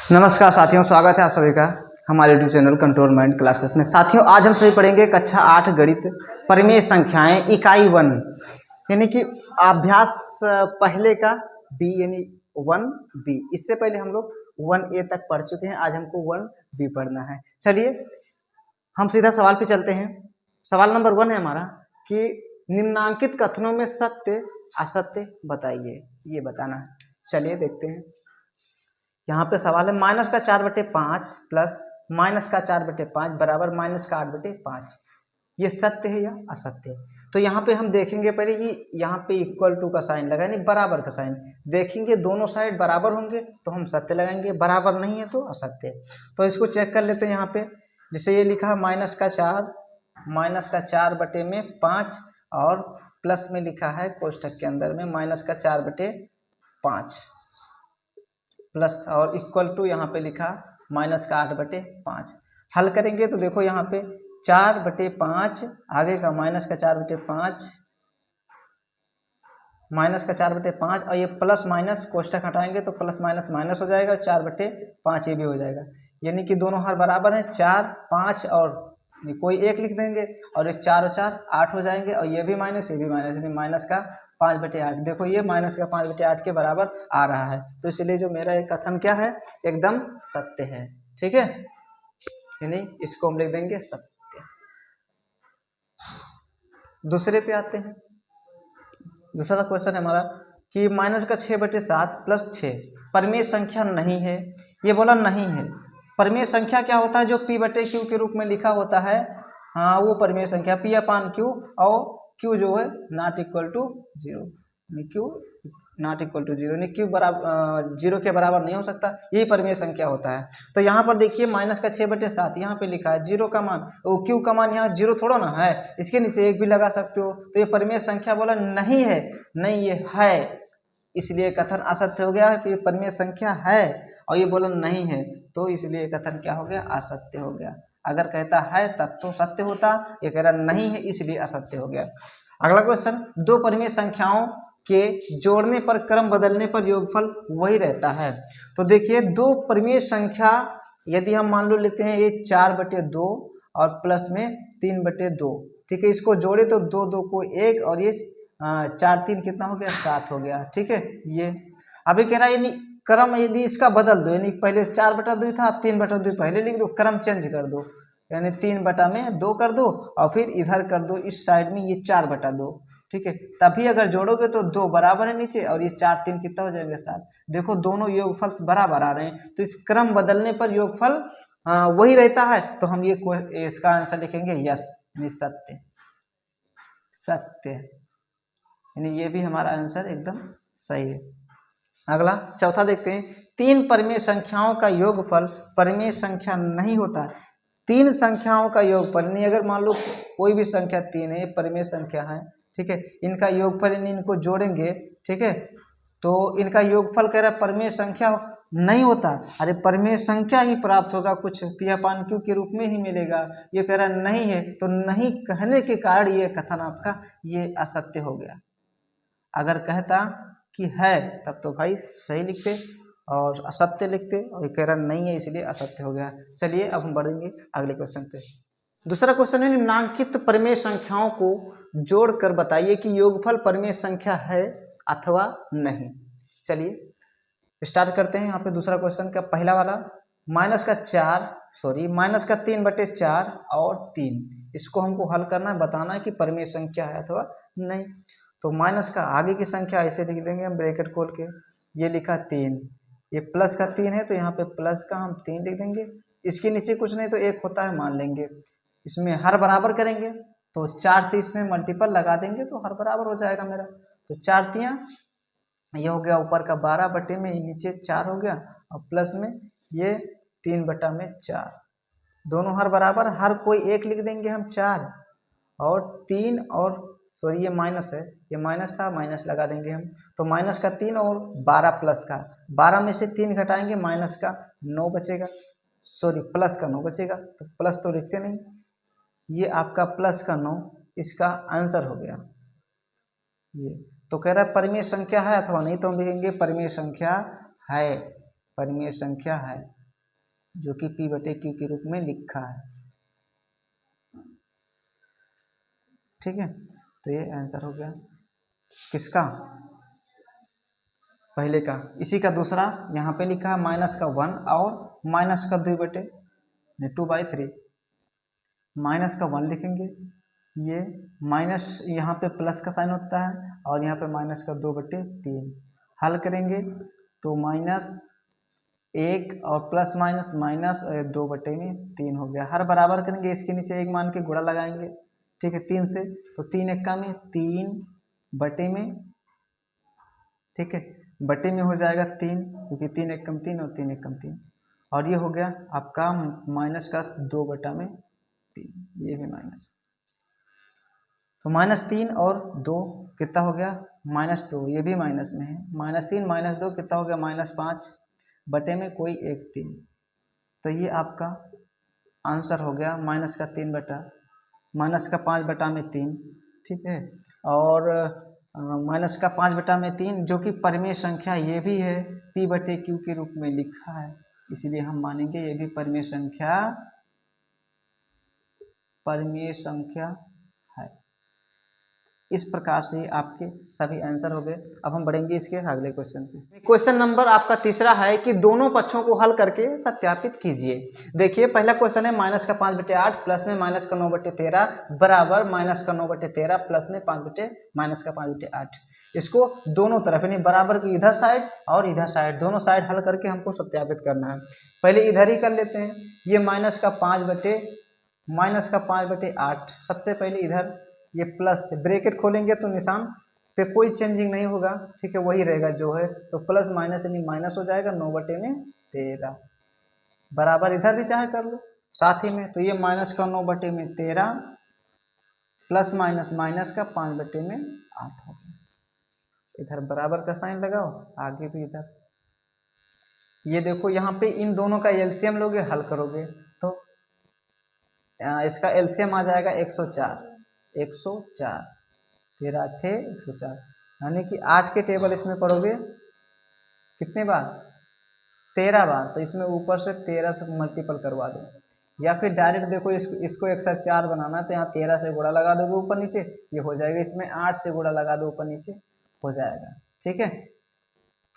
नमस्कार साथियों, स्वागत है आप सभी का हमारे YouTube channel control mind classes में। साथियों, आज हम सभी पढ़ेंगे कक्षा 8 गणित परिमेय संख्याएं इकाई 1 यानी कि अभ्यास पहले का बी यानी 1B। इससे पहले हम लोग 1A तक पढ़ चुके हैं, आज हमको 1B पढ़ना है। चलिए हम सीधा सवाल पे चलते हैं। सवाल नंबर 1 है हमारा कि निम्नांकित कथनों में सत्य असत्य बताइए, ये बताना है। चलिए देखते हैं। यहाँ पे सवाल है -4/5 प्लस -4/5 बराबर -8/5। ये सत्य है या असत्य है? तो यहाँ पे हम देखेंगे पहले कि यहाँ पे इक्वल टू का साइन लगा यानी बराबर का साइन। देखेंगे दोनों साइड बराबर होंगे तो हम सत्य लगाएंगे, बराबर नहीं है तो असत्य है। तो इसको चेक कर लेते हैं। यहाँ पे जिसे ये लिखा है -4/5 और प्लस में लिखा है कोष्ठक के अंदर में -4/5 प्लस और इक्वल टू यहाँ पे लिखा -8/5। हल करेंगे तो देखो यहाँ पे 4/5 आगे का -4/5 और ये प्लस माइनस कोष्ठक हटाएंगे तो प्लस माइनस माइनस हो जाएगा, 4/5 ये भी हो जाएगा। यानी कि दोनों हार बराबर हैं, 4 5 और कोई एक लिख देंगे और ये 4 और 4 8 हो जाएंगे और ये भी माइनस ये भी माइनस, यानी माइनस का 5/8। देखो ये माइनस का 5/8 के बराबर आ रहा है, तो इसलिए जो मेरा एक कथन क्या है, एकदम सत्य है। ठीक है, यानी इसको हम लिख देंगे सत्य। दूसरे पे आते हैं। दूसरा क्वेश्चन है हमारा कि -6/7 प्लस 6 परिमेय संख्या नहीं है। ये बोला नहीं है। परिमेय संख्या क्या होता है? जो P/Q के रूप में लिखा होता है, हाँ वो परिमेय संख्या P/Q और Q जो है not equal to 0, Q not equal to 0 यानी Q बराबर 0 के बराबर नहीं हो सकता, यही परिमेय संख्या होता है। तो यहाँ पर देखिए -6/7 यहाँ पे लिखा है, 0 का मान वो Q का मान यहाँ 0 थोड़ा ना है, इसके नीचे 1 भी लगा सकते हो। तो ये परिमेय संख्या बोला नहीं है, नहीं ये है, इसलिए कथन असत्य हो गया है। तो ये परिमेय संख्या है और ये बोला नहीं है, तो इसलिए कथन क्या हो गया, असत्य हो गया। अगर कहता है तब तो सत्य होता, ये कह रहा नहीं है इसलिए असत्य हो गया। अगला क्वेश्चन, दो परिमेय संख्याओं के जोड़ने पर क्रम बदलने पर योगफल वही रहता है। तो देखिए दो परिमेय संख्या यदि हम मान लो लेते हैं, ये 4/2 और प्लस में 3/2, ठीक है, इसको जोड़े तो 2 2 को 1 और ये 4 3 कितना हो गया, 7 हो गया। ठीक है, ये अभी कह रहा है यानी क्रम यदि इसका बदल दो, यानी पहले 4/2 था, अब 3/2 पहले लिख दो, क्रम चेंज कर दो, यानी 3/2 कर दो और फिर इधर कर दो इस साइड में ये 4/2। ठीक है, तभी अगर जोड़ोगे तो 2 बराबर है नीचे और ये 4 3 कितना हो जाएगा, 7। देखो दोनों योगफल बराबर आ रहे हैं, तो इस क्रम बदलने पर योगफल वही रहता है, तो हम ये इसका आंसर लिखेंगे यस, सत्य सत्य, यानी ये भी हमारा आंसर एकदम सही है। अगला चौथा देखते हैं, तीन परिमेय संख्याओं का योगफल परिमेय संख्या नहीं होता। तीन संख्याओं का योगफल नहीं, अगर मान लो कोई भी संख्या 3 है, ये परिमेय संख्या है, ठीक है, इनका योगफल यानी इनको जोड़ेंगे, ठीक है, तो इनका योगफल कह रहा है परिमेय संख्या नहीं होता। अरे परिमेय संख्या ही प्राप्त होगा, कुछ P/Q के रूप में ही मिलेगा। ये कह रहा नहीं है, तो नहीं कहने के कारण ये कथन आपका ये असत्य हो गया। अगर कहता कि है तब तो भाई सही लिखते और असत्य लिखते, और कह रहा नहीं है इसलिए असत्य हो गया। चलिए अब हम बढ़ेंगे अगले क्वेश्चन पे। दूसरा क्वेश्चन है, निम्नांकित परिमेय संख्याओं को जोड़कर बताइए कि योगफल परिमेय संख्या है अथवा नहीं। चलिए स्टार्ट करते हैं। यहाँ पे दूसरा क्वेश्चन का पहला वाला -3/4 और 3, इसको हमको हल करना है, बताना है कि परिमेय संख्या है अथवा नहीं। तो माइनस का आगे की संख्या ऐसे लिख देंगे हम ब्रैकेट खोल के, ये लिखा 3, ये प्लस का 3 है तो यहाँ पे प्लस का हम 3 लिख देंगे, इसके नीचे कुछ नहीं तो 1 होता है मान लेंगे। इसमें हर बराबर करेंगे तो 4 3 इसमें मल्टीपल लगा देंगे तो हर बराबर हो जाएगा मेरा। तो 4 3 ये हो गया ऊपर का 12 में नीचे 4 हो गया और प्लस में ये 3/4, दोनों हर बराबर, हर कोई 1 लिख देंगे हम 4 और 3 और सॉरी ये माइनस है, ये माइनस था माइनस लगा देंगे हम। तो माइनस का 3 और 12 प्लस का 12 में से 3 घटाएंगे माइनस का 9 बचेगा, सॉरी प्लस का 9 बचेगा, तो प्लस तो लिखते नहीं, ये आपका प्लस का 9 इसका आंसर हो गया। ये तो कह रहा है परिमेय संख्या है अथवा नहीं, तो हम लिखेंगे परिमेय संख्या है। परिमेय संख्या है जो कि P बटे Q के रूप में लिखा है। ठीक है, तो ये आंसर हो गया किसका, पहले का। इसी का दूसरा यहाँ पे लिखा है -1 और -2 बटे 2/3, -1 लिखेंगे, ये माइनस यहाँ पे प्लस का साइन होता है और यहाँ पे -2 बटे 3 हल करेंगे तो -1 और प्लस माइनस 2 बटे में 3 हो गया। हर बराबर करेंगे, इसके नीचे 1 मान के गुणा लगाएंगे, ठीक है, 3 से, तो 3 एक्का में 3 बटे में, ठीक है, बटे में हो जाएगा 3, क्योंकि 3 एकम 3 और 3 एकम 3, और ये हो गया आपका -2 बटा में 3, ये भी माइनस, तो -3 और 2 कितना हो गया, -2, ये भी माइनस में है, -3 -2 कितना हो गया, -5 बटे में कोई एक 3, तो ये आपका आंसर हो गया -3 बटा -5 बटा में 3, ठीक है, और -5 बटा में 3 जो कि परिमेय संख्या ये भी है, P बटे Q के रूप में लिखा है, इसीलिए हम मानेंगे ये भी परिमेय संख्या है। इस प्रकार से आपके सभी आंसर हो गए। अब हम बढ़ेंगे इसके अगले क्वेश्चन पे। क्वेश्चन नंबर आपका तीसरा है कि दोनों पक्षों को हल करके सत्यापित कीजिए। देखिए पहला क्वेश्चन है -5 बटे 8 प्लस में -9 बटे 13 बराबर -9 बटे 13 प्लस में -5 बटे 8। इसको दोनों तरफ यानी बराबर की इधर साइड और इधर साइड, दोनों साइड हल करके हमको सत्यापित करना है। पहले इधर ही कर लेते हैं, ये -5 बटे 8, सबसे पहले इधर ये प्लस से ब्रैकेट खोलेंगे तो निशान पे कोई चेंजिंग नहीं होगा, ठीक है, वही रहेगा जो है, तो प्लस माइनस यानी माइनस हो जाएगा 9 बटे में 13, बराबर इधर भी चाहे कर लो साथ ही में, तो ये -9 बटे में 13 प्लस माइनस का 5 बटे में 8 हो गया। इधर बराबर का साइन लगाओ, आगे भी इधर, ये देखो यहाँ पे इन दोनों का एलसीएम लोगे, हल करोगे तो इसका एलसीएम आ जाएगा 104, 13 8 104, यानी कि 8 के टेबल इसमें पढ़ोगे कितने बार, 13 बार, तो इसमें ऊपर से 13 से मल्टीपल करवा दो, या फिर डायरेक्ट देखो इसको 104 बनाना है तो यहाँ 13 से गुणा लगा दोगे ऊपर नीचे, ये हो जाएगा, इसमें 8 से गुणा लगा दो ऊपर नीचे, हो जाएगा, ठीक है,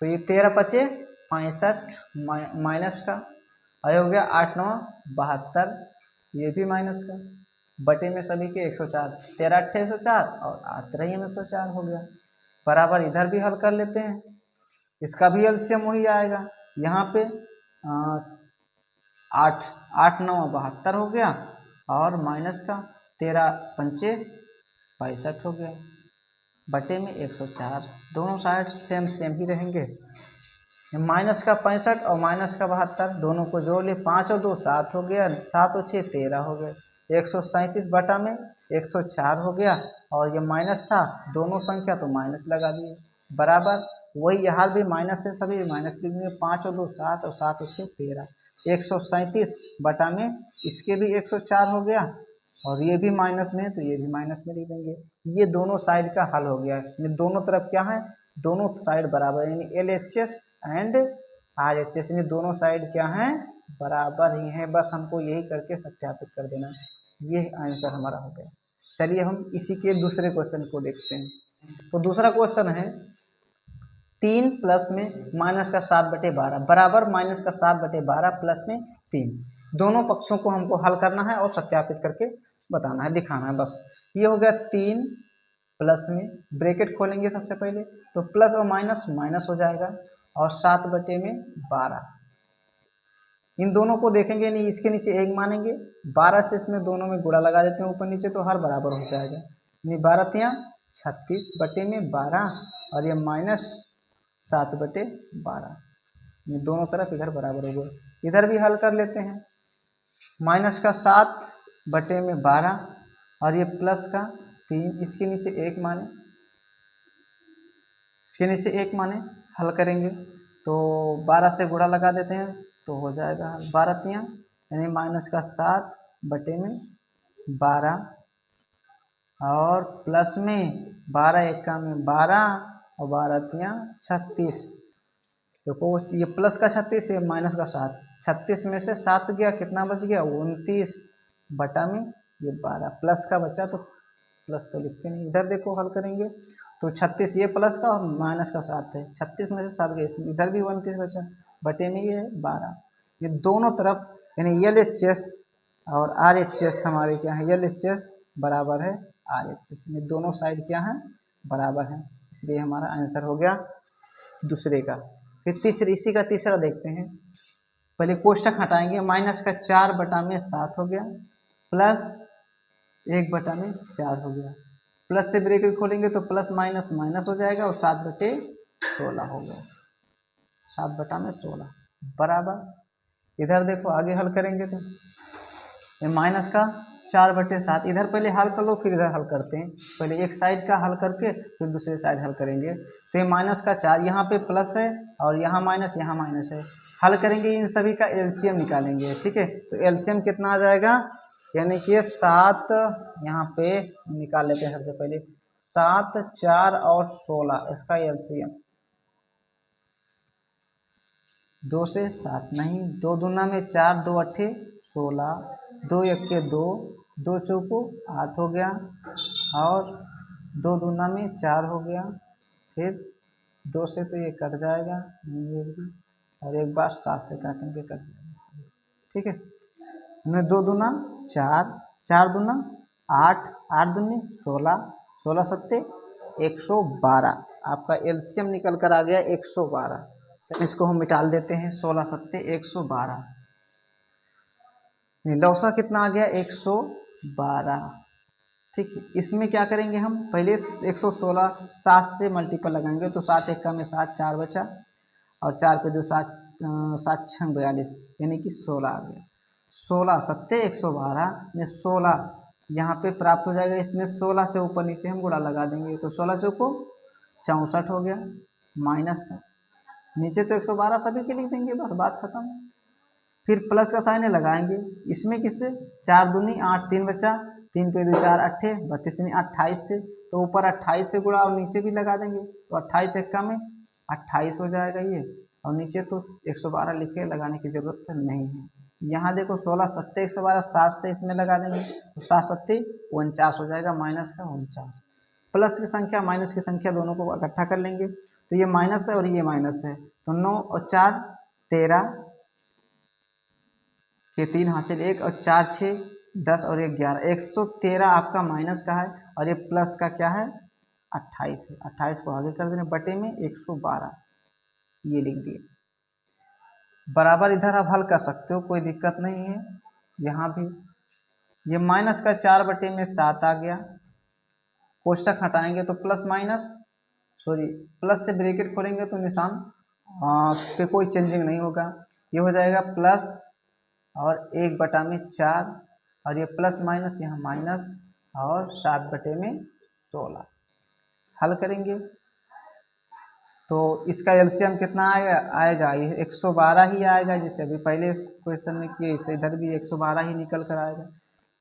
तो ये 13 पचे 65 माइनस का, हो गया 8 9 72, ये भी माइनस का, बटे में सभी के 104, 13 8 104 और 8 3 104 हो गया, बराबर इधर भी हल कर लेते हैं, इसका भी एलसीएम वही आएगा, यहाँ पे 8 9 72 हो गया और माइनस का 13 पंचे 65 हो गया, बटे में 104, दोनों साइड सेम ही रहेंगे, माइनस का 65 और माइनस का 72 दोनों को जोड़ ले, 5 और 2 7 हो गया, 7 और 6 13 हो गए, 137 बटा में 104 हो गया, और ये माइनस था दोनों संख्या तो माइनस लगा दिए, बराबर वही यहाँ भी माइनस है, सभी माइनस लिख दिए, 5 और 2 7 और 7 और 6 13, 137 बटा में इसके भी 104 हो गया, और ये भी माइनस में है तो ये भी माइनस में लिख देंगे, ये दोनों साइड का हल हो गया, यानी दोनों तरफ क्या है, दोनों साइड बराबर, यानी LHS एंड RHS, यानी दोनों साइड क्या हैं, बराबर ही हैं, बस हमको यही करके सत्यापित कर देना, ये आंसर हमारा हो गया। चलिए हम इसी के दूसरे क्वेश्चन को देखते हैं। तो दूसरा क्वेश्चन है 3 प्लस में -7 बटे 12 बराबर -7 बटे 12 प्लस में 3, दोनों पक्षों को हमको हल करना है और सत्यापित करके बताना है, दिखाना है, बस ये हो गया 3 प्लस में ब्रैकेट खोलेंगे सबसे पहले, तो प्लस और माइनस हो जाएगा, और 7 बटे में 12, इन दोनों को देखेंगे नहीं, इसके नीचे 1 मानेंगे, 12 से इसमें दोनों में गुणा लगा देते हैं ऊपर नीचे, तो हर बराबर हो जाएगा, यानी 12 तियाँ 36 बटे में 12, और ये -7 बटे 12, ये दोनों तरफ इधर बराबर हो गए, इधर भी हल कर लेते हैं, माइनस का 7 बटे में 12 और ये प्लस का 3, इसके नीचे 1 माने, इसके नीचे 1 माने, हल करेंगे तो 12 से गुणा लगा देते हैं तो हो जाएगा 12 तियाँ, यानी -7 बटे में 12 और प्लस में 12 1 में 12 और 12 तियाँ 36, देखो ये प्लस का 36, ये माइनस का 7, 36 में से 7 गया, कितना बच गया 29 बटा में ये 12, प्लस का बचा तो प्लस तो लिखते नहीं। इधर देखो हल करेंगे तो 36 ये प्लस का और माइनस का 7 है, 36 में से 7 गए, इसमें इधर भी 29 बचा, बटे में ये है 12। ये दोनों तरफ यानी LHS और RHS हमारे क्या है, LHS बराबर है RHS, ये दोनों साइड क्या है बराबर है, इसलिए हमारा आंसर हो गया दूसरे का। फिर तीसरे, इसी का तीसरा देखते हैं। पहले कोष्टक हटाएंगे, माइनस का 4 बटा में 7 हो गया, प्लस 1 बटा में 4 हो गया, प्लस से ब्रैकेट खोलेंगे तो प्लस माइनस माइनस हो जाएगा और 7 बटे 16 हो गया, 7 बटा में 16 बराबर। इधर देखो आगे हल करेंगे तो ये माइनस का 4 बटे 7, इधर पहले हल कर लो फिर इधर हल करते हैं, पहले एक साइड का हल करके फिर दूसरे साइड हल करेंगे। तो ये माइनस का 4 यहाँ पे प्लस है और यहाँ माइनस है, हल करेंगे इन सभी का एलसीएम निकालेंगे, ठीक है। तो एलसीएम कितना आ जाएगा, यानी कि 7 यहाँ पे निकाल लेते हैं सबसे पहले, 7 4 और 16 इसका एलसीएम 2 से 7 नहीं, 2 दूना में 4, 2 अट्ठे 16, 2 एक्के 2, 2 चौको 8 हो गया और 2 दूना में 4 हो गया, फिर 2 से तो ये कट जाएगा ये भी, और एक बार 7 से काटेंगे कट जाएगा, ठीक है। हमें 2 दूना 4, 4 दूना 8, 8 दूनी 16, 16 सत्ते 112, आपका एलसीएम निकल कर आ गया 112। इसको हम मिटाल देते हैं, 16 सत्ते 112, लौसा कितना आ गया 112, ठीक है। इसमें क्या करेंगे हम, पहले 116 7 से मल्टीपल लगाएंगे तो 7 एक का में 7, 4 बचा और 4 पे 2 7, 7 6 42 यानी कि 16 आ गया, 16 सत्ते 112 में 16 यहाँ पे प्राप्त हो जाएगा, इसमें 16 से ऊपर नीचे हम गुणा लगा देंगे तो 16 चौको 64 हो गया, माइनस का नीचे तो 112 सभी के लिख देंगे, बस बात खत्म। फिर प्लस का साइन लगाएंगे, इसमें किससे 4 दूनी 8, 3 बचा, 3 पे 2 4 अट्ठे 32 यानी 28 से, तो ऊपर 28 से गुणा और नीचे भी लगा देंगे तो 28 एक्का में 28 हो जाएगा ये, और नीचे तो 112 लिखे, लगाने की जरूरत नहीं है। यहाँ देखो 16 सत्ते 112, 7 से इसमें लगा देंगे तो 7 सत्ते 49 हो जाएगा, माइनस का 49। प्लस की संख्या माइनस की संख्या दोनों को इकट्ठा कर लेंगे तो ये माइनस है और ये माइनस है, तो 9 और 4 13, ये 3 हासिल 1 और 4 6 10 और 1 11, 113 आपका माइनस का है और ये प्लस का क्या है 28 है, 28 को आगे कर देने बटे में 112 ये लिख दिए बराबर। इधर आप हल कर सकते हो, कोई दिक्कत नहीं है। यहाँ भी ये माइनस का 4 बटे में 7 आ गया, कोष्टक हटाएंगे तो प्लस माइनस प्लस से ब्रैकेट खोलेंगे तो निशान पे कोई चेंजिंग नहीं होगा, ये हो जाएगा प्लस और 1 बटा में 4 और ये प्लस माइनस यहाँ माइनस और 7 बटे में 16। हल करेंगे तो इसका एलसीएम कितना आएगा ये 112 ही आएगा, जैसे अभी पहले क्वेश्चन में किए इसे इधर भी 112 ही निकल कर आएगा।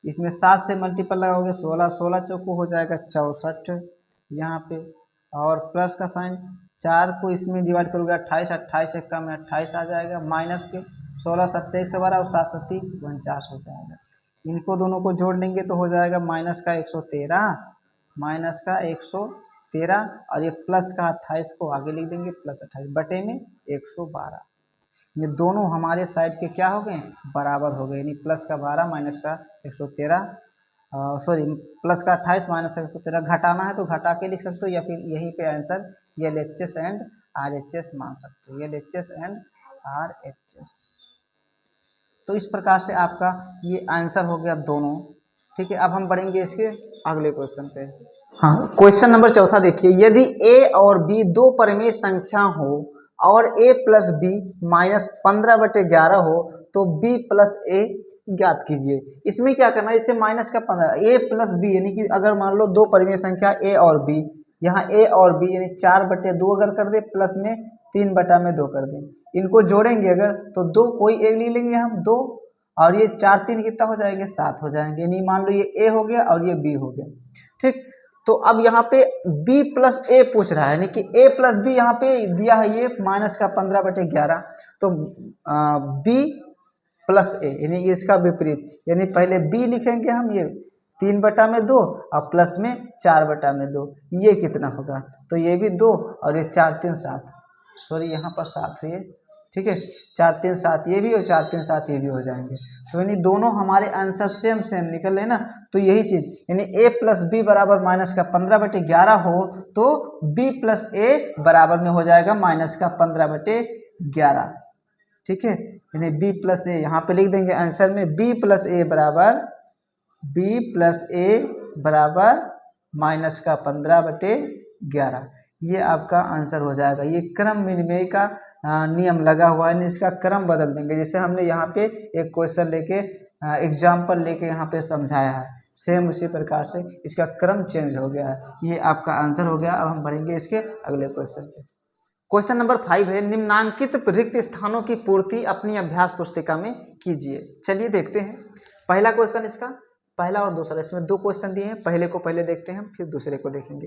इसमें 7 से मल्टीपल लगाओगे 16, 16 चौको हो जाएगा 64 यहाँ पे, और प्लस का साइन 4 को इसमें डिवाइड करोगे 28, 28 एक्का में 28 आ जाएगा, माइनस के 16 सत्ते 112 और 7 सत्ती 49 हो जाएगा। इनको दोनों को जोड़ लेंगे तो हो जाएगा माइनस का 113, माइनस का 113 और ये प्लस का 28 को आगे लिख देंगे, प्लस 28 बटे में 112। ये दोनों हमारे साइड के क्या हो गए बराबर हो गए, यानी प्लस का 12 माइनस का 113 प्लस का 28 माइनस का 113, घटाना है तो घटा के लिख सकते हो या फिर यहीं पे आंसर LHS एंड RHS मान सकते हो, LHS एंड RHS। तो इस प्रकार से आपका ये आंसर हो गया दोनों, ठीक है। अब हम बढ़ेंगे इसके अगले क्वेश्चन पे। हाँ, क्वेश्चन नंबर 4 देखिए, यदि a और b दो परिमेय संख्या हो और a प्लस बी माइनस 15/11 हो तो b प्लस a ज्ञात कीजिए। इसमें क्या करना है, इससे माइनस का 15 a प्लस b यानी कि अगर मान लो दो परिमेय संख्या a और b, यहाँ a और b यानी 4/2 अगर कर दे प्लस में 3/2 कर दें, इनको जोड़ेंगे अगर तो 2 कोई एक ले लेंगे हम 2 और ये 4 3 कितना हो जाएंगे 7 हो जाएंगे, यानी मान लो ये a हो गया और ये b हो गया, ठीक। तो अब यहाँ पे b प्लस ए पूछ रहा है, यानी कि a प्लस बी यहाँ पे दिया है ये माइनस का 15/11, तो b प्लस ए यानी इसका विपरीत, यानी पहले b लिखेंगे हम ये 3/2 और प्लस में 4/2, ये कितना होगा, तो ये भी 2 और ये 4 3 7, सॉरी यहाँ पर 7 हुए, ठीक है, 4 3 7 ये भी और 4 3 7 ये भी हो जाएंगे, तो यानी दोनों हमारे आंसर सेम सेम निकल रहे ना। तो यही चीज़ यानी a प्लस बी बराबर माइनस का 15/11 हो तो b प्लस ए बराबर में हो जाएगा माइनस का 15/11, ठीक है, यानी b प्लस ए यहाँ पे लिख देंगे आंसर में b प्लस ए बराबर माइनस का 15/11, ये आपका आंसर हो जाएगा। ये क्रम विनिमय का नियम लगा हुआ है, इसका क्रम बदल देंगे, जैसे हमने यहाँ पे एक क्वेश्चन लेके एग्जाम्पल लेके यहाँ पे समझाया है, सेम उसी प्रकार से इसका क्रम चेंज हो गया है। ये आपका आंसर हो गया। अब हम बढ़ेंगे इसके अगले क्वेश्चन पे। क्वेश्चन नंबर 5 है, निम्नांकित रिक्त स्थानों की पूर्ति अपनी अभ्यास पुस्तिका में कीजिए। चलिए देखते हैं पहला क्वेश्चन, इसका पहला और दूसरा, इसमें 2 क्वेश्चन दिए हैं, पहले को पहले देखते हैं फिर दूसरे को देखेंगे।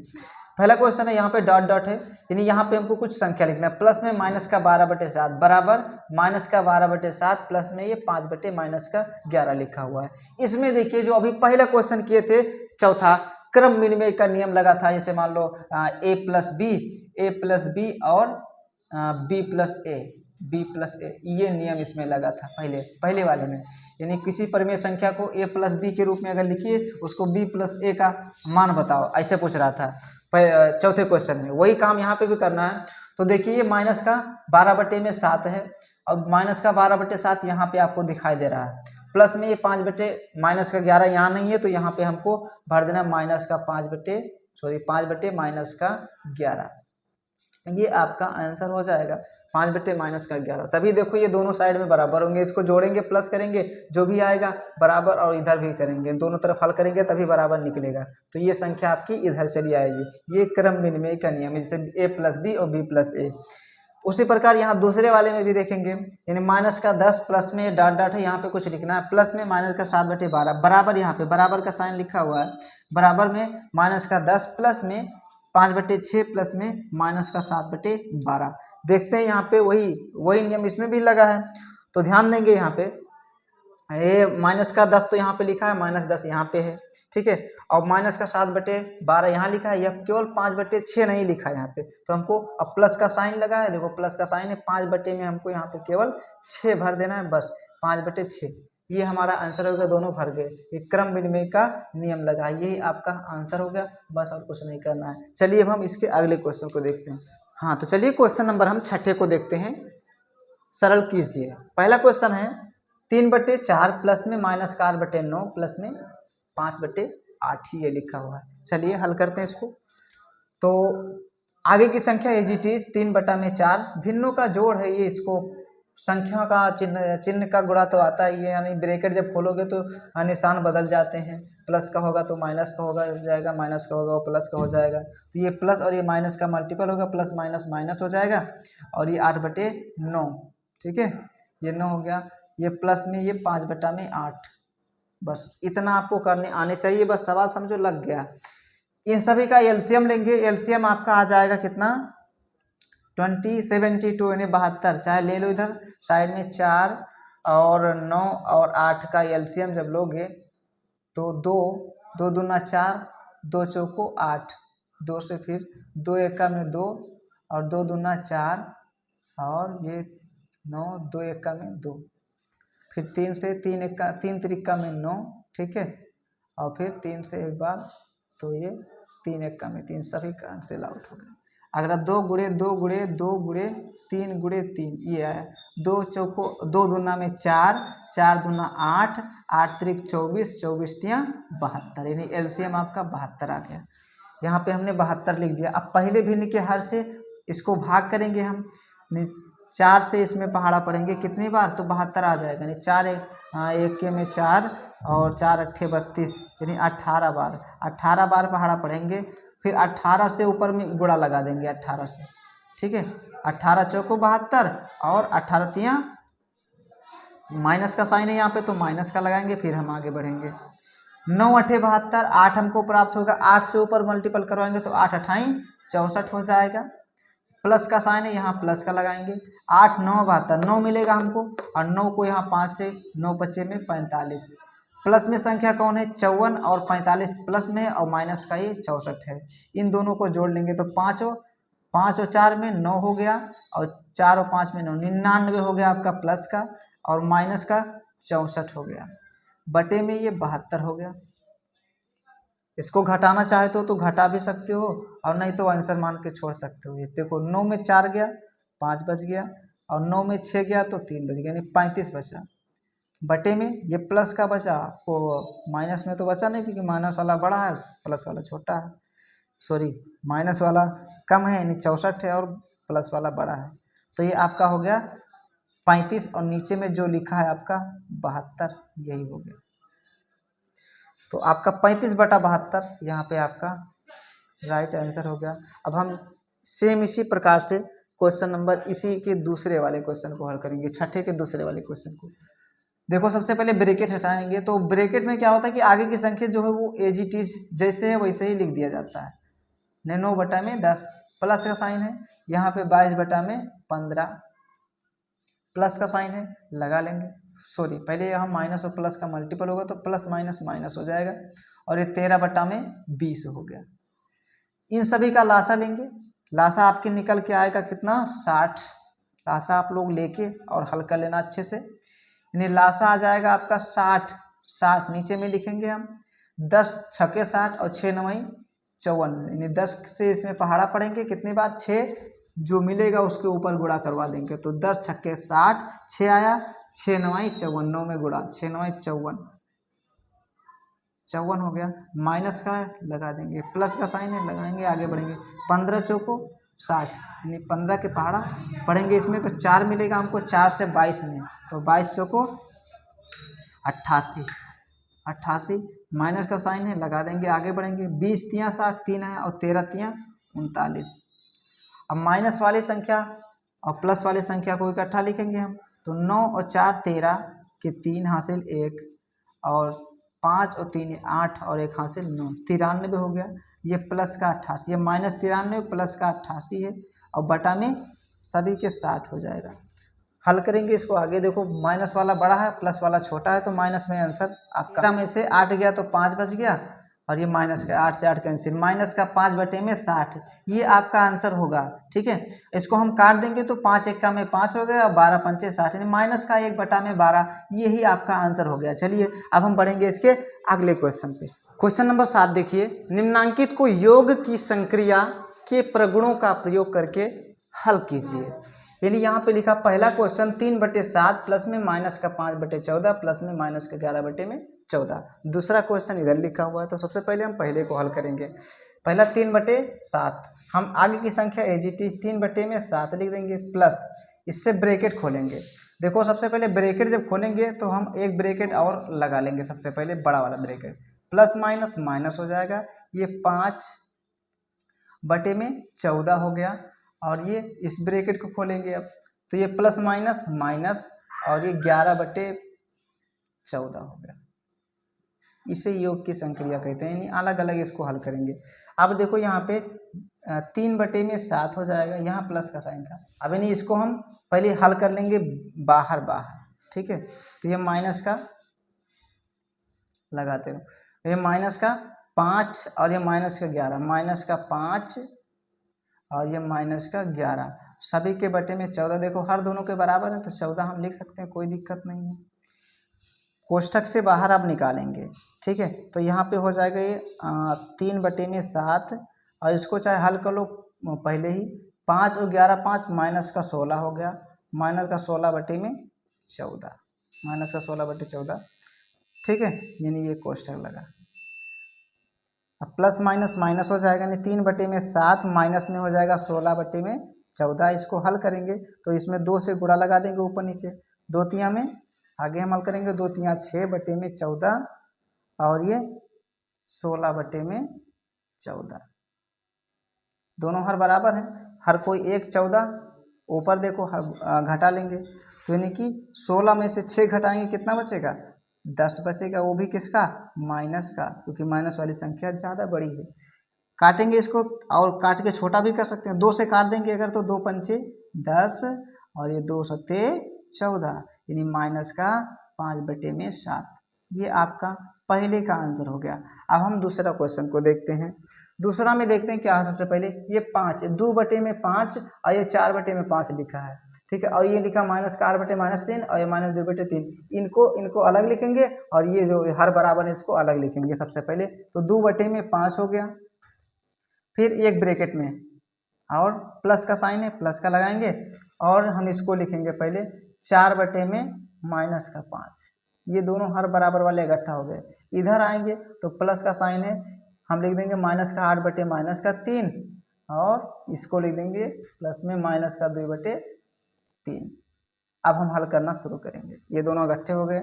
पहला क्वेश्चन है यहाँ पे डॉट डॉट है, यानी यहाँ पे हमको कुछ संख्या लिखना है, प्लस में माइनस का 12/7 बराबर माइनस का 12/7 प्लस में ये 5/-11 लिखा हुआ है। इसमें देखिए जो अभी पहला क्वेश्चन किए थे चौथा, क्रम विनिमय का नियम लगा था, जैसे मान लो a प्लस बी और b प्लस ए, ये नियम इसमें लगा था पहले वाले में, यानी किसी परिमेय संख्या को a प्लस बी के रूप में अगर लिखिए उसको b प्लस ए का मान बताओ, ऐसे पूछ रहा था चौथे क्वेश्चन में। वही काम यहाँ पे भी करना है। तो देखिए ये माइनस का 12/7 है और माइनस का 12/7 यहाँ पे आपको दिखाई दे रहा है, प्लस में ये 5/-11 यहाँ नहीं है, तो यहाँ पे हमको भर देना माइनस का 5/-11, ये आपका आंसर हो जाएगा 5/-11। तभी देखो ये दोनों साइड में बराबर होंगे, इसको जोड़ेंगे प्लस करेंगे जो भी आएगा बराबर, और इधर भी करेंगे, दोनों तरफ हल करेंगे तभी बराबर निकलेगा, तो ये संख्या आपकी इधर चली आएगी। ये क्रम विनिमय का नियम है, जैसे a प्लस बी और b प्लस ए। उसी प्रकार यहाँ दूसरे वाले में भी देखेंगे, यानी माइनस का 10 प्लस में डॉट डॉट है, यहाँ पे कुछ लिखना है, प्लस में माइनस का 7/12 बराबर, यहाँ पे बराबर का साइन लिखा हुआ है, बराबर में माइनस का 10 प्लस में 5/6 प्लस में माइनस का 7/12। देखते हैं यहाँ पे वही नियम इसमें भी लगा है, तो ध्यान देंगे यहाँ पे ये माइनस का 10 तो यहाँ पे लिखा है, -10 यहाँ पे है, ठीक है, और माइनस का 7/12 यहाँ लिखा है, यह केवल 5/6 नहीं लिखा है यहाँ पे, तो हमको अब प्लस का साइन लगा है, देखो प्लस का साइन है, 5 में हमको यहाँ पे केवल 6 भर देना है, बस 5/6, ये हमारा आंसर हो गया, दोनों भर गए। ये क्रम विनिमय का नियम लगा है, यही आपका आंसर हो गया, बस और कुछ नहीं करना है। चलिए अब हम इसके अगले क्वेश्चन को देखते हैं। हाँ, तो चलिए क्वेश्चन नंबर हम 6ठे को देखते हैं, सरल कीजिए। पहला क्वेश्चन है 3/4 प्लस में माइनस का 8/9 प्लस में 5/8 ही ये लिखा हुआ है। चलिए हल करते हैं इसको। तो आगे की संख्या एज इट इज 3/4 भिन्नों का जोड़ है, ये इसको संख्या का चिन्ह का गुणा तो आता ही है, यानी ब्रैकेट जब खोलोगे तो निशान बदल जाते हैं, प्लस का होगा तो माइनस का होगा जाएगा, माइनस का होगा वो प्लस का हो जाएगा, तो ये प्लस और ये माइनस का मल्टीपल होगा, प्लस माइनस माइनस हो जाएगा, और ये 8/9, ठीक है, ये 9 हो गया, ये प्लस में ये 5/8, बस इतना आपको करने आने चाहिए, बस सवाल समझो लग गया। इन सभी का एलसीएम लेंगे, एलसीएम आपका आ जाएगा कितना 20 72 यानी 72, चाहे ले लो इधर साइड में 4 और 9 और 8 का एलसीएम जब लोगे तो 2 2 दूना 4 2 चौको 8, 2 से फिर 2 एका में 2 और 2 दूना 4 और ये 9 2 एका में 2, फिर 3 से 3 एका 3 त्रिका में 9, ठीक है, और फिर 3 से एक बार तो ये 3 एका में 3, सभी कैंसिल आउट हो गए। अगला 2 गुणे 2 गुणे 2 गुणे 3 गुणे 3, ये आया 2 चौको 2 दूना में 4 4 दूना 8 8 त्रिक 24 24 तियाँ 72, यानी एलसीएम आपका 72 आ गया। यहाँ पे हमने 72 लिख दिया। अब पहले भिन्न के हर से इसको भाग करेंगे हम, 4 से इसमें पहाड़ा पढ़ेंगे कितनी बार तो 72 आ जाएगा, यानी 4 एक के में 4 और 4 अट्ठे 32, यानी 18 बार 18 बार पहाड़ा पढ़ेंगे, फिर 18 से ऊपर में गुणा लगा देंगे 18 से, ठीक है, 18 चौको 72 और 18 तियाँ माइनस का साइन है यहाँ पे तो माइनस का लगाएंगे, फिर हम आगे बढ़ेंगे। 9 8 72, 8 हमको प्राप्त होगा, 8 से ऊपर मल्टीपल करवाएंगे तो 8 अठाई 64 हो जाएगा। प्लस का साइन है, यहाँ प्लस का लगाएंगे। 8 9 72, 9 मिलेगा हमको, और 9 को यहाँ 5 से 9 बचे में 45। प्लस में संख्या कौन है? 54, और 45 प्लस में है, और माइनस का ये 64 है। इन दोनों को जोड़ लेंगे तो 5 और 4 में 9 हो गया, और 4 और 5 में 9, 99 हो गया आपका प्लस का, और माइनस का 64 हो गया, बटे में ये 72 हो गया। इसको घटाना चाहे तो घटा भी सकते हो, और नहीं तो आंसर मान के छोड़ सकते हो। ये देखो 9 में 4 गया, 5 बच गया, और 9 में 6 गया तो 3 बच गया, यानी 35 बचा। बटे में ये प्लस का बचा, वो माइनस में तो बचा नहीं, क्योंकि माइनस वाला बड़ा है, प्लस वाला छोटा है। सॉरी, माइनस वाला कम है, यानी 64 है, और प्लस वाला बड़ा है। तो ये आपका हो गया 35, और नीचे में जो लिखा है आपका 72, यही हो गया। तो आपका 35/72 यहाँ पे आपका राइट आंसर हो गया। अब हम सेम इसी प्रकार से क्वेश्चन नंबर इसी के दूसरे वाले क्वेश्चन को हल करेंगे, छठे के दूसरे वाले क्वेश्चन को। देखो सबसे पहले ब्रैकेट हटाएंगे, तो ब्रैकेट में क्या होता है कि आगे की संख्या जो है वो एज इट इज जैसे है वैसे ही लिख दिया जाता है। 9/10, प्लस का साइन है, यहाँ पे 22/15, प्लस का साइन है, लगा लेंगे। सॉरी, पहले यहाँ माइनस और प्लस का मल्टीपल होगा तो प्लस माइनस माइनस हो जाएगा, और ये 13/20 हो गया। इन सभी का लासा लेंगे, लासा आपके निकल के आएगा कितना? 60। लासा आप लोग लेके और हल कर लेना अच्छे से, यानी लासा आ जाएगा आपका 60। 60 नीचे में लिखेंगे हम, 10 छक्के 60 और 6 9 54, यानी 10 से इसमें पहाड़ा पड़ेंगे कितनी बार? 6, जो मिलेगा उसके ऊपर गुणा करवा देंगे, तो 10 छक्के 60, 6 आया, 6 9 54, 9 में गुणा, 6 9 54, 54 हो गया। माइनस का लगा देंगे, प्लस का साइन है, लगाएंगे, आगे बढ़ेंगे। 15 चौको 60, यानी 15 के पहाड़ा पढ़ेंगे इसमें, तो 4 मिलेगा हमको, 4 से 22 में, तो 22 चौको 88, 88, माइनस का साइन है, लगा देंगे, आगे बढ़ेंगे। 20 तियाँ 60, 3 है, और 13 तियाँ 39। अब माइनस वाली संख्या और प्लस वाली संख्या को इकट्ठा लिखेंगे हम, तो 9 और 4 13 के 3 हासिल 1, और 5 और 3 8, और 1 हासिल 9, 93 हो गया। ये प्लस का 88, ये माइनस 93 प्लस का 88 है, और बटा में सभी के 60 हो जाएगा। हल करेंगे इसको, आगे देखो माइनस वाला बड़ा है, प्लस वाला छोटा है, तो माइनस में आंसर आपका में से 8 गया तो 5 बच गया, और ये माइनस का 8 से 8 कैंसिल, माइनस का 5/60, ये आपका आंसर होगा। ठीक है, इसको हम काट देंगे तो 5 1 में 5 हो गया, और 12 पंचे 60, यानी माइनस का 1/12, यही आपका आंसर हो गया। चलिए अब हम बढ़ेंगे इसके अगले क्वेश्चन पे। क्वेश्चन नंबर 7 देखिए, निम्नांकित को योग की संक्रिया के प्रगुणों का प्रयोग करके हल कीजिए। यानी यहाँ पे लिखा पहला क्वेश्चन 3/7 प्लस में माइनस का 5/14 प्लस में माइनस का 11/14। दूसरा क्वेश्चन इधर लिखा हुआ है, तो सबसे पहले हम पहले को हल करेंगे। पहला 3/7, हम आगे की संख्या एज इट इज 3/7 लिख देंगे, प्लस इससे ब्रैकेट खोलेंगे। देखो सबसे पहले ब्रैकेट जब खोलेंगे तो हम एक ब्रैकेट और लगा लेंगे, सबसे पहले बड़ा वाला ब्रैकेट, प्लस माइनस माइनस हो जाएगा, ये 5/14 हो गया, और ये इस ब्रैकेट को खोलेंगे अब, तो ये प्लस माइनस माइनस, और ये 11/14 हो गया। इसे योग की संक्रिया कहते हैं, यानी अलग अलग इसको हल करेंगे। अब देखो यहाँ पे 3/7 हो जाएगा, यहाँ प्लस का साइन था। अब यानी इसको हम पहले हल कर लेंगे बाहर बाहर, ठीक है। तो ये माइनस का लगाते रहो, ये माइनस का 5 और ये माइनस का 11, माइनस का 5 और ये माइनस का 11, सभी के बटे में 14। देखो हर दोनों के बराबर है तो 14 हम लिख सकते हैं, कोई दिक्कत नहीं है। कोष्ठक से बाहर आप निकालेंगे, ठीक है। तो यहाँ पे हो जाएगा ये 3/7, और इसको चाहे हल कर लो पहले ही, 5 और 11 5, माइनस का 16 हो गया, माइनस का 16/14, माइनस का 16/14, ठीक है। यानी ये कोष्ठक लगा। अब प्लस माइनस माइनस हो जाएगा, यानी 3/7 माइनस में हो जाएगा 16/14। इसको हल करेंगे तो इसमें 2 से गुणा लगा देंगे ऊपर नीचे, 2 तिया में, आगे हम हल करेंगे 2 तिया 6/14, और ये 16/14, दोनों हर बराबर हैं, हर कोई 1 14, ऊपर देखो घटा लेंगे, तो यानी कि 16 में से 6 घटाएंगे कितना बचेगा, 10 बचेगा, वो भी किसका, माइनस का, क्योंकि माइनस वाली संख्या ज़्यादा बड़ी है। काटेंगे इसको, और काट के छोटा भी कर सकते हैं, 2 से काट देंगे अगर तो 2 पंचे 10 और ये 2 सत्ते 14, यानी माइनस का 5/7। ये आपका पहले का आंसर हो गया। अब हम दूसरा क्वेश्चन को देखते हैं। दूसरा में देखते हैं क्या है। सबसे पहले ये 5 2/5 और ये 4/5 लिखा है, ठीक है, और ये लिखा माइनस का 8/-3 और ये माइनस 2/3। इनको अलग लिखेंगे और ये जो हर बराबर है इसको अलग लिखेंगे। सबसे पहले तो 2/5 हो गया, फिर एक ब्रैकेट में और प्लस का साइन है, प्लस का लगाएंगे और हम इसको लिखेंगे पहले 4/-5। ये दोनों हर बराबर वाले इकट्ठा हो गए। इधर आएंगे तो प्लस का साइन है, हम लिख देंगे माइनस का 8/-3 और इसको लिख देंगे प्लस में माइनस का 2/3। अब हम हल करना शुरू करेंगे, ये दोनों इकट्ठे हो गए।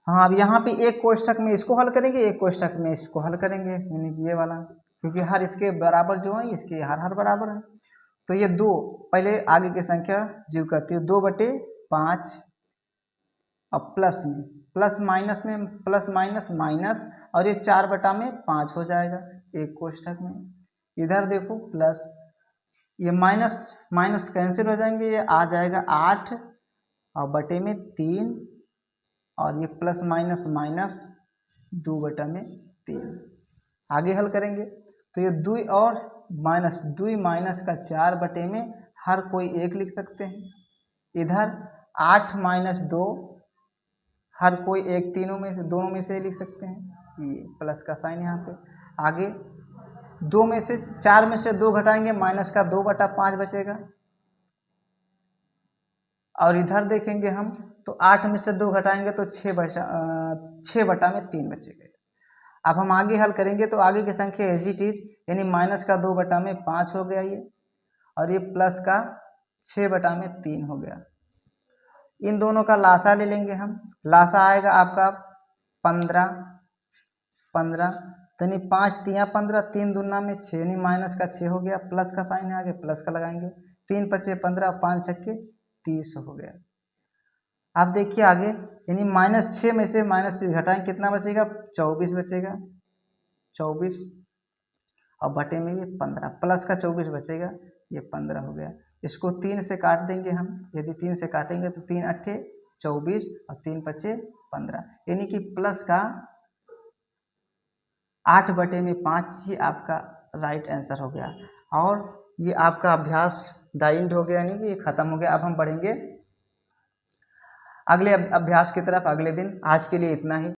हाँ, अब यहाँ पे एक कोष्ठक में इसको हल करेंगे, एक कोष्ठक में इसको हल करेंगे, यानी कि ये वाला, क्योंकि हर इसके बराबर जो है इसके हर बराबर है। तो ये 2 पहले आगे की संख्या जीव करती है, 2/5 और प्लस में प्लस माइनस में प्लस माइनस माइनस और ये 4/5 हो जाएगा एक कोष्ठक में। इधर देखो प्लस, ये माइनस माइनस कैंसिल हो जाएंगे, ये आ जाएगा 8 और बटे में 3 और ये प्लस माइनस माइनस 2/3। आगे हल करेंगे तो ये 2 और -2 माइनस का 4/में हर कोई 1 लिख सकते हैं। इधर 8 - 2 हर कोई 1 तीनों में से दोनों में से लिख सकते हैं, ये प्लस का साइन यहाँ पे। आगे 2 में से 4 में से 2 घटाएंगे, माइनस का 2/5 बचेगा। और इधर देखेंगे हम तो 8 में से 2 घटाएंगे तो 6/3 बचेगा। अब हम आगे हल करेंगे तो आगे की संख्या एज इट इज, यानी माइनस का 2/5 हो गया ये, और ये प्लस का 6/3 हो गया। इन दोनों का लासा ले लेंगे हम, लासा आएगा आपका 15 तो यानी 5 तिया 15, 3 दूना में 6, यानी माइनस का 6 हो गया, प्लस का साइन है आगे, प्लस का लगाएंगे, 3 × 5 = 15, 5 × 6 = 30 हो गया। अब देखिए आगे, यानी -6 में से -3 घटाएं कितना बचेगा, 24 बचेगा, 24 और बटे में ये 15, प्लस का 24 बचेगा, ये 15 हो गया। इसको 3 से काट देंगे हम, यदि 3 से काटेंगे तो 3 × 8 = 24 और 3 × 5 = 15, यानी कि प्लस का 8/5 ये आपका राइट आंसर हो गया। और ये आपका अभ्यास द एंड हो गया, यानी कि ये खत्म हो गया। अब हम बढ़ेंगे अगले अभ्यास की तरफ अगले दिन। आज के लिए इतना ही।